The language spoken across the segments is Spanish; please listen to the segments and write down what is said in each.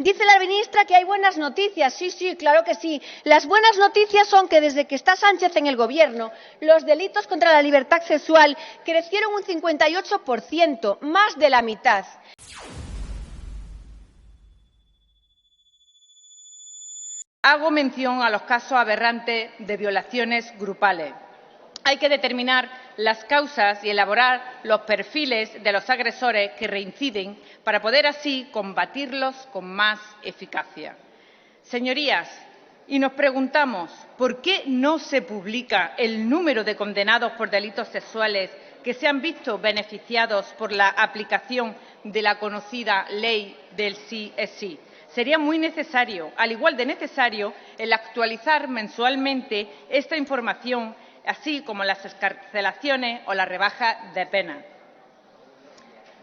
Dice la ministra que hay buenas noticias. Sí, sí, claro que sí. Las buenas noticias son que desde que está Sánchez en el Gobierno, los delitos contra la libertad sexual crecieron un 58%, más de la mitad. Hago mención a los casos aberrantes de violaciones grupales. Hay que determinar las causas y elaborar los perfiles de los agresores que reinciden para poder así combatirlos con más eficacia. Señorías, y nos preguntamos ¿por qué no se publica el número de condenados por delitos sexuales que se han visto beneficiados por la aplicación de la conocida ley del sí es sí? Sería muy necesario, al igual de necesario, el actualizar mensualmente esta información, así como las excarcelaciones o la rebaja de pena.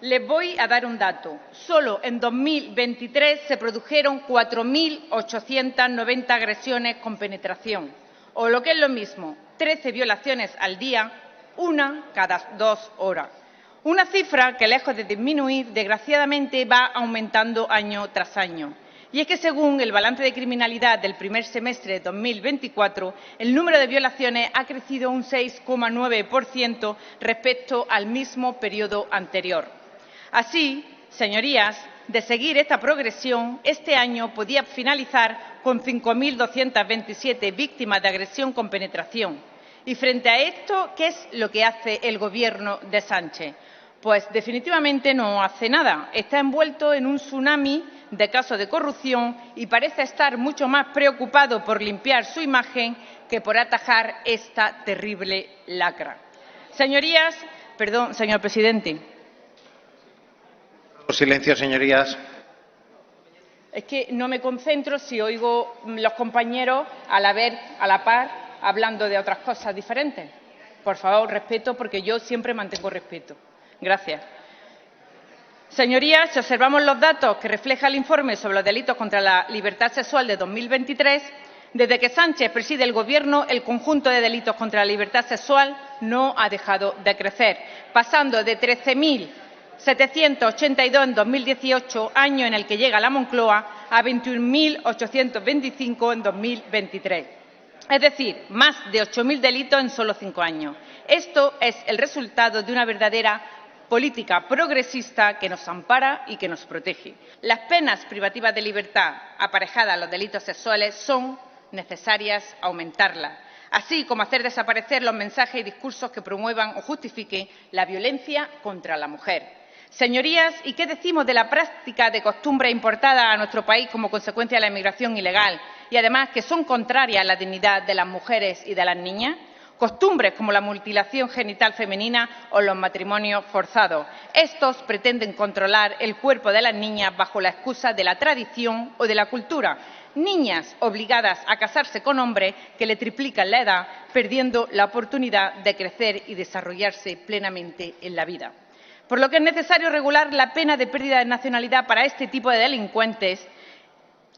Les voy a dar un dato. Solo en 2023 se produjeron 4.890 agresiones con penetración, o lo que es lo mismo, 13 violaciones al día, una cada 2 horas. Una cifra que, lejos de disminuir, desgraciadamente va aumentando año tras año. Y es que, según el balance de criminalidad del primer semestre de 2024, el número de violaciones ha crecido un 6,9% respecto al mismo periodo anterior. Así, señorías, de seguir esta progresión, este año podía finalizar con 5.227 víctimas de agresión con penetración. Y frente a esto, ¿qué es lo que hace el Gobierno de Sánchez? Pues definitivamente no hace nada. Está envuelto en un tsunami de casos de corrupción y parece estar mucho más preocupado por limpiar su imagen que por atajar esta terrible lacra. Señorías, perdón, señor presidente. Silencio, señorías. Es que no me concentro si oigo los compañeros a la par hablando de otras cosas diferentes. Por favor, respeto, porque yo siempre mantengo respeto. Gracias. Señorías, si observamos los datos que refleja el informe sobre los delitos contra la libertad sexual de 2023, desde que Sánchez preside el Gobierno, el conjunto de delitos contra la libertad sexual no ha dejado de crecer, pasando de 13.782 en 2018, año en el que llega la Moncloa, a 21.825 en 2023. Es decir, más de 8.000 delitos en solo 5 años. Esto es el resultado de una verdadera política progresista que nos ampara y que nos protege. Las penas privativas de libertad aparejadas a los delitos sexuales son necesarias aumentarlas, así como hacer desaparecer los mensajes y discursos que promuevan o justifiquen la violencia contra la mujer. Señorías, ¿y qué decimos de la práctica de costumbres importadas a nuestro país como consecuencia de la inmigración ilegal y, además, que son contrarias a la dignidad de las mujeres y de las niñas? Costumbres como la mutilación genital femenina o los matrimonios forzados. Estos pretenden controlar el cuerpo de las niñas bajo la excusa de la tradición o de la cultura. Niñas obligadas a casarse con hombres que le triplican la edad, perdiendo la oportunidad de crecer y desarrollarse plenamente en la vida. Por lo que es necesario regular la pena de pérdida de nacionalidad para este tipo de delincuentes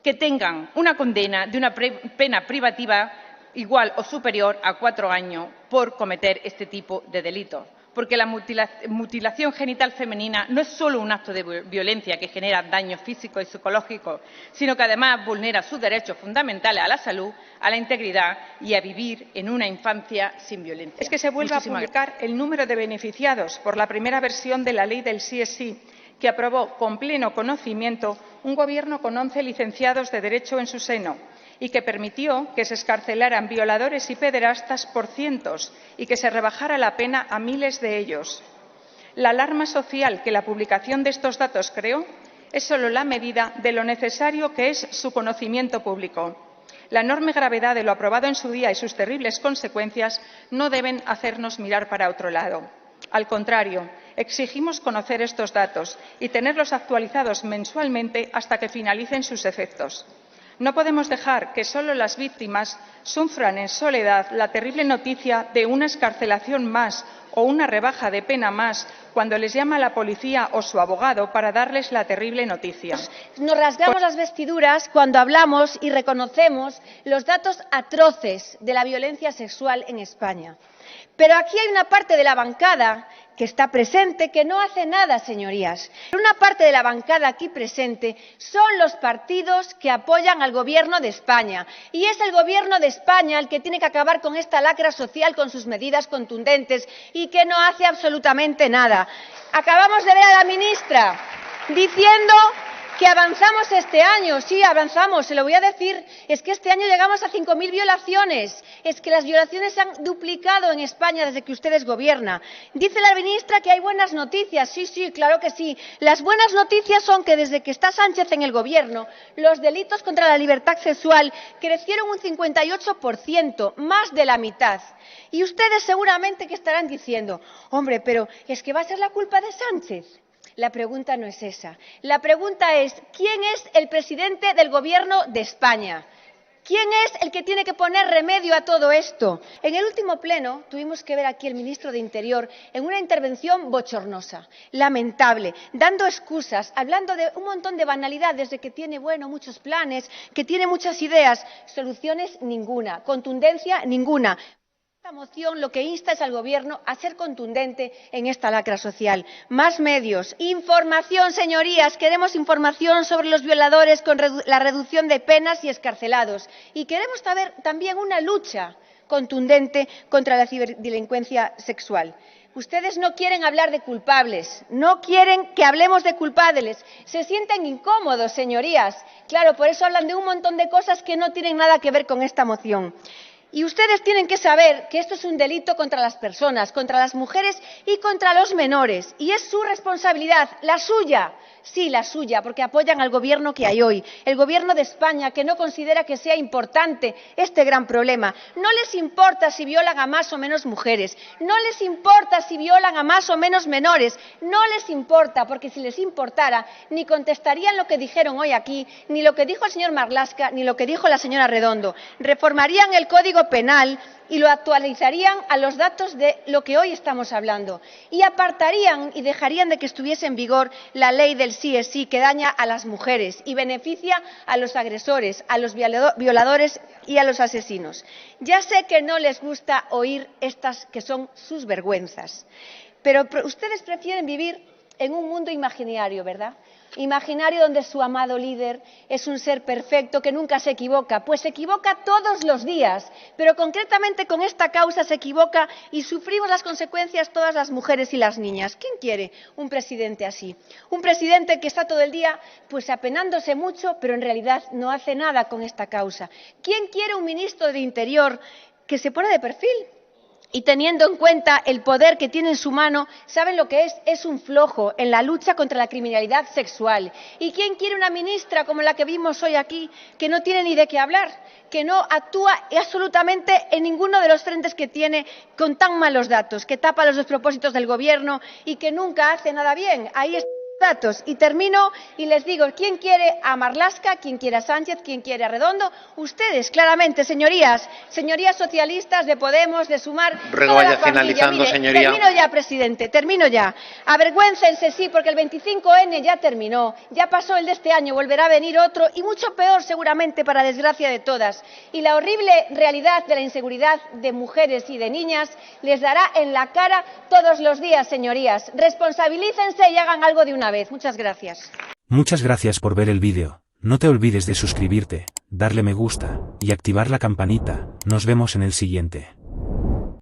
que tengan una condena de una pena privativa igual o superior a 4 años por cometer este tipo de delitos. Porque la mutilación genital femenina no es solo un acto de violencia que genera daños físicos y psicológicos, sino que además vulnera sus derechos fundamentales a la salud, a la integridad y a vivir en una infancia sin violencia. Es que se vuelve a publicar el número de beneficiados por la primera versión de la ley del sí es sí, que aprobó con pleno conocimiento un Gobierno con 11 licenciados de Derecho en su seno, y que permitió que se excarcelaran violadores y pederastas por cientos y que se rebajara la pena a miles de ellos. La alarma social que la publicación de estos datos creó es solo la medida de lo necesario que es su conocimiento público. La enorme gravedad de lo aprobado en su día y sus terribles consecuencias no deben hacernos mirar para otro lado. Al contrario, exigimos conocer estos datos y tenerlos actualizados mensualmente hasta que finalicen sus efectos. No podemos dejar que solo las víctimas sufran en soledad la terrible noticia de una excarcelación más o una rebaja de pena más cuando les llama la policía o su abogado para darles la terrible noticia. Nos rasgamos las vestiduras cuando hablamos y reconocemos los datos atroces de la violencia sexual en España. Pero aquí hay una parte de la bancada que está presente, que no hace nada, señorías. Una parte de la bancada aquí presente son los partidos que apoyan al Gobierno de España. Y es el Gobierno de España el que tiene que acabar con esta lacra social con sus medidas contundentes y que no hace absolutamente nada. Acabamos de ver a la ministra diciendo que avanzamos este año. Sí, avanzamos, se lo voy a decir. Es que este año llegamos a 5.000 violaciones. Es que las violaciones se han duplicado en España desde que ustedes gobiernan. Dice la ministra que hay buenas noticias. Sí, sí, claro que sí. Las buenas noticias son que desde que está Sánchez en el gobierno, los delitos contra la libertad sexual crecieron un 58%, más de la mitad. Y ustedes seguramente que estarán diciendo, hombre, pero es que va a ser la culpa de Sánchez. La pregunta no es esa. La pregunta es, ¿quién es el presidente del Gobierno de España? ¿Quién es el que tiene que poner remedio a todo esto? En el último pleno tuvimos que ver aquí al ministro de Interior en una intervención bochornosa, lamentable, dando excusas, hablando de un montón de banalidades, de que tiene, muchos planes, que tiene muchas ideas, soluciones ninguna, contundencia ninguna. Esta moción lo que insta es al Gobierno a ser contundente en esta lacra social. Más medios, información, señorías. Queremos información sobre los violadores con la reducción de penas y excarcelados. Y queremos también una lucha contundente contra la ciberdelincuencia sexual. Ustedes no quieren hablar de culpables, no quieren que hablemos de culpables. Se sienten incómodos, señorías. Claro, por eso hablan de un montón de cosas que no tienen nada que ver con esta moción. Y ustedes tienen que saber que esto es un delito contra las personas, contra las mujeres y contra los menores. Y es su responsabilidad, la suya. Sí, la suya, porque apoyan al Gobierno que hay hoy, el Gobierno de España, que no considera que sea importante este gran problema. No les importa si violan a más o menos mujeres, no les importa si violan a más o menos menores, no les importa, porque si les importara, ni contestarían lo que dijeron hoy aquí, ni lo que dijo el señor Marlaska, ni lo que dijo la señora Redondo. Reformarían el Código Penal y lo actualizarían a los datos de lo que hoy estamos hablando. Y apartarían y dejarían de que estuviese en vigor la ley del sí es sí, que daña a las mujeres y beneficia a los agresores, a los violadores y a los asesinos. Ya sé que no les gusta oír estas que son sus vergüenzas, pero ustedes prefieren vivir en un mundo imaginario, ¿verdad? Imaginario donde su amado líder es un ser perfecto que nunca se equivoca, pues se equivoca todos los días, pero concretamente con esta causa se equivoca y sufrimos las consecuencias todas las mujeres y las niñas. ¿Quién quiere un presidente así? Un presidente que está todo el día pues apenándose mucho, pero en realidad no hace nada con esta causa. ¿Quién quiere un ministro de Interior que se pone de perfil? Y teniendo en cuenta el poder que tiene en su mano, ¿saben lo que es? Es un flojo en la lucha contra la criminalidad sexual. ¿Y quién quiere una ministra como la que vimos hoy aquí, que no tiene ni de qué hablar, que no actúa absolutamente en ninguno de los frentes que tiene con tan malos datos, que tapa los despropósitos del Gobierno y que nunca hace nada bien? Ahí están los datos. Y termino y les digo, ¿quién quiere a Marlaska? ¿Quién quiere a Sánchez? ¿Quién quiere a Redondo? Ustedes, claramente, señorías socialistas de Podemos, de Sumar. Ruego vaya finalizando, mire, señoría. Termino ya, presidente, termino ya. Avergüéncense, sí, porque el 25N ya terminó, ya pasó el de este año, volverá a venir otro y mucho peor seguramente para desgracia de todas. Y la horrible realidad de la inseguridad de mujeres y de niñas les dará en la cara todos los días, señorías. Responsabilícense y hagan algo de una vez. Muchas gracias. Muchas gracias por ver el vídeo. No te olvides de suscribirte, darle me gusta y activar la campanita. Nos vemos en el siguiente.